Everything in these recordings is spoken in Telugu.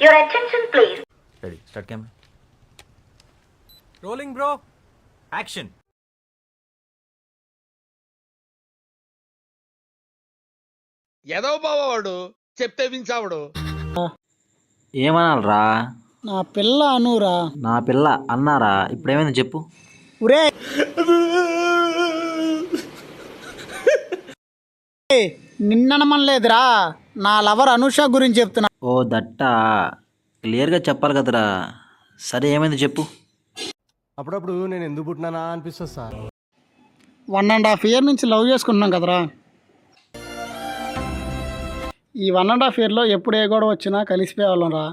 Your attention please. Ready, start camera. Rolling bro action. ఎదవ బావాడు చెప్తే వించావుడు. ఏమనాలరా? నా పిల్ల అనురా. నా పిల్ల అన్నారా? ఇప్పుడేమైంది చెప్పు. ఒరే నిన్ననమనలేదురా, నా లవర్ అనుష గురించి చెప్తున్నా. ఓ దట్టా, క్లియర్గా చెప్పాలి కదరా. సరే ఏమైంది చెప్పు. అప్పుడప్పుడు నేను ఎందుకు పుట్టినానా అనిపిస్తుంది సార్. 1.5 year నుంచి లవ్ చేసుకుంటున్నాం కదరా. ఈ 1.5 yearలో ఎప్పుడు ఏ గొడవ వచ్చినా కలిసిపోయేవాళ్ళం రా.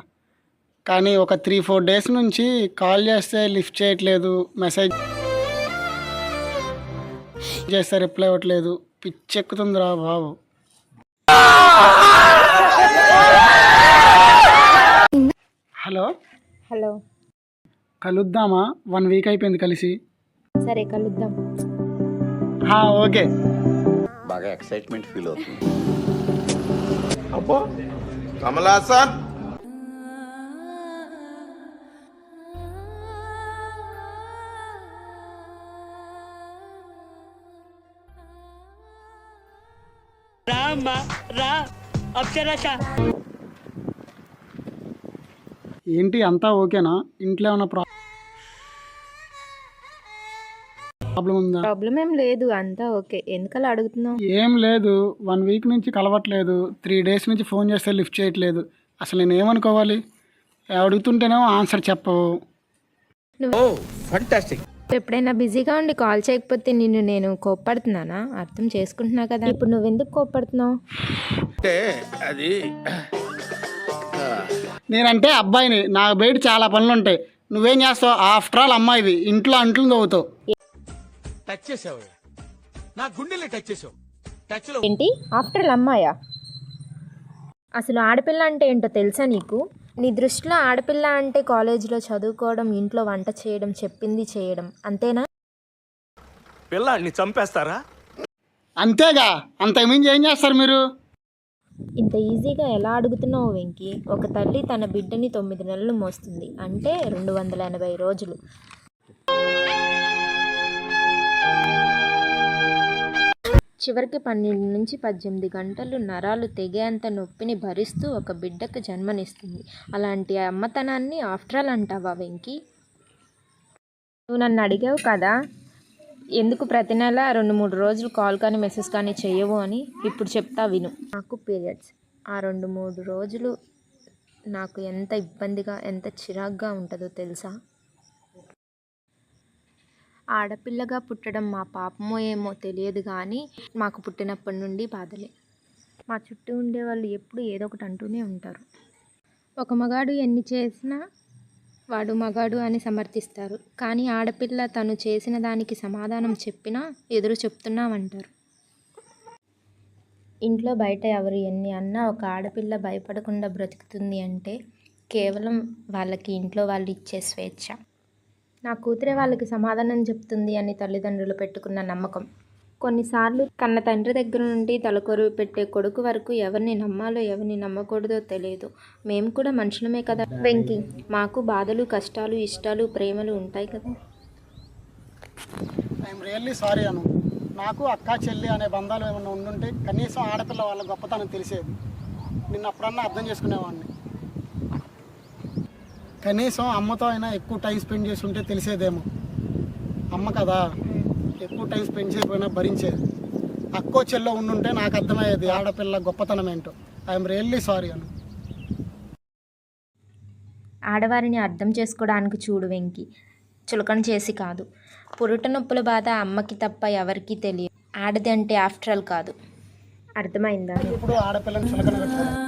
కానీ ఒక 3-4 days నుంచి కాల్ చేస్తే లిఫ్ట్ చేయట్లేదు, మెసేజ్ చేస్తే రిప్లై ఇవ్వట్లేదు. పిచ్చెక్కుతుందిరా బాబు. హలో హలో, కలుద్దామా? 1 week అయిపోయింది కలిసి. సరే కలుద్దాం. ఓకే. బాగా ఎక్సైట్మెంట్ ఫీల్ అవుతుంది. అబ్బో కమలాసన్. ఏంటి అంతా ఓకేనా? ఇంట్లో ఏమైనా ప్రాబ్లం ఉందా? ప్రాబ్లం ఏం లేదు, అంతా ఓకే. ఎందుకలా అడుగుతున్నావు? ఏం లేదు, 1 week నుంచి కలవట్లేదు, 3 days నుంచి ఫోన్ చేస్తే లిఫ్ట్ చేయట్లేదు. అసలు నేను ఏమనుకోవాలి? అడుగుతుంటేనేమో ఆన్సర్ చెప్పవు. ఎప్పుడైనా బిజీగా ఉండి కాల్ చేయకపోతే నిన్ను నేను కోప్పడుతున్నానా? అర్థం చేసుకుంటున్నా కదా. ఇప్పుడు నువ్వెందుకు కోప్పడుతున్నావు? అది నేనంటే అబ్బాయిని, నాకు బయట చాలా పనులు ఉంటాయి. నువ్వేం చేస్తావు? ఆఫ్టర్ ఆల్ అమ్మాయివి, ఇంట్లో అంట్లు తవ్వుతావు. టచ్ చేసావు, నా గుండెల్ని టచ్ చేసావు. టచ్ లో ఏంటి ఆఫ్టర్ అమ్మాయా? అసలు ఆడపిల్ల అంటే ఏంటో తెలుసా నీకు? నీ దృష్టిలో ఆడపిల్ల అంటే కాలేజీలో చదువుకోవడం, ఇంట్లో వంట చేయడం, చెప్పింది చేయడం, అంతేనా? పిల్లాడిని చంపేస్తారా? అంతేగా, అంతకుమించి ఏం చేస్తారు మీరు? ఇంత ఈజీగా ఎలా అడుగుతున్నావు వెంకీ? ఒక తల్లి తన బిడ్డని 9 నెలలు మోస్తుంది అంటే 280 రోజులు. చివరికి 12 నుంచి 18 గంటలు నరాలు తెగేంత నొప్పిని భరిస్తూ ఒక బిడ్డకు జన్మనిస్తుంది. అలాంటి అమ్మతనాన్ని ఆఫ్టర్ ఆల్ అంటావా వెంకీ? నువ్వు నన్ను అడిగావు కదా ఎందుకు ప్రతి నెల 2-3 రోజులు కాల్ కానీ మెసేజ్ కానీ చెయ్యవు అని. ఇప్పుడు చెప్తా విను. నాకు పీరియడ్స్. ఆ 2-3 రోజులు నాకు ఎంత ఇబ్బందిగా, ఎంత చిరాగ్గా ఉంటుందో తెలుసా? ఆడపిల్లగా పుట్టడం మా పాపమో ఏమో తెలియదు కానీ మాకు పుట్టినప్పటి నుండి బాధలే. మా చుట్టూ ఉండేవాళ్ళు ఎప్పుడు ఏదో ఒకటి అంటూనే ఉంటారు. ఒక మగాడు ఎన్ని చేసినా వాడు మగాడు అని సమర్థిస్తారు. కానీ ఆడపిల్ల తను చేసిన దానికి సమాధానం చెప్పినా ఎదురు చెప్తున్నామంటారు. ఇంట్లో బయట ఎవరు ఎన్ని అన్నా ఒక ఆడపిల్ల భయపడకుండా బ్రతుకుతుంది అంటే కేవలం వాళ్ళకి ఇంట్లో వాళ్ళు ఇచ్చే స్వేచ్ఛ. నా కూతురే వాళ్ళకి సమాధానం చెప్తుంది అని తల్లిదండ్రులు పెట్టుకున్న నమ్మకం. కొన్నిసార్లు కన్న తండ్రి దగ్గర నుండి తలకొరువు పెట్టే కొడుకు వరకు ఎవరిని నమ్మాలో ఎవరిని నమ్మకూడదో తెలియదు. మేము కూడా మనుషులమే కదా వెంకీ. మాకు బాధలు, కష్టాలు, ఇష్టాలు, ప్రేమలు ఉంటాయి కదా. ఐఎమ్ రియల్లీ సారీ అను. నాకు అక్క చెల్లి అనే బంధాలు ఏమైనా ఉండుంటే కనీసం ఆడపిల్ల వాళ్ళ గొప్పతనం తెలిసేది. నిన్ను అప్పుడన్నా అర్థం చేసుకునేవాడిని. కనీసం అమ్మతో అయినా ఎక్కువ టైం స్పెండ్ చేసి ఉంటే తెలిసేదేమో. అమ్మ కదా, ఎక్కువ టైం స్పెండ్ చేయకపోయినా భరించేది. అక్కో చెల్లో ఉండుంటే నాకు అర్థమయ్యేది ఆడపిల్ల గొప్పతనం ఏంటో. ఐఎమ్ రియల్లీ సారీ అను. ఆడవారిని అర్థం చేసుకోవడానికి చూడు వెంకీ, చులకన చేసి కాదు. పురుట నొప్పుల బాధ అమ్మకి తప్ప ఎవరికీ తెలియదు. ఆడది అంటే ఆఫ్టర్ ఆల్ కాదు. అర్థమైందా? ఇప్పుడు ఆడపిల్లని చులకన పెట్టాలి.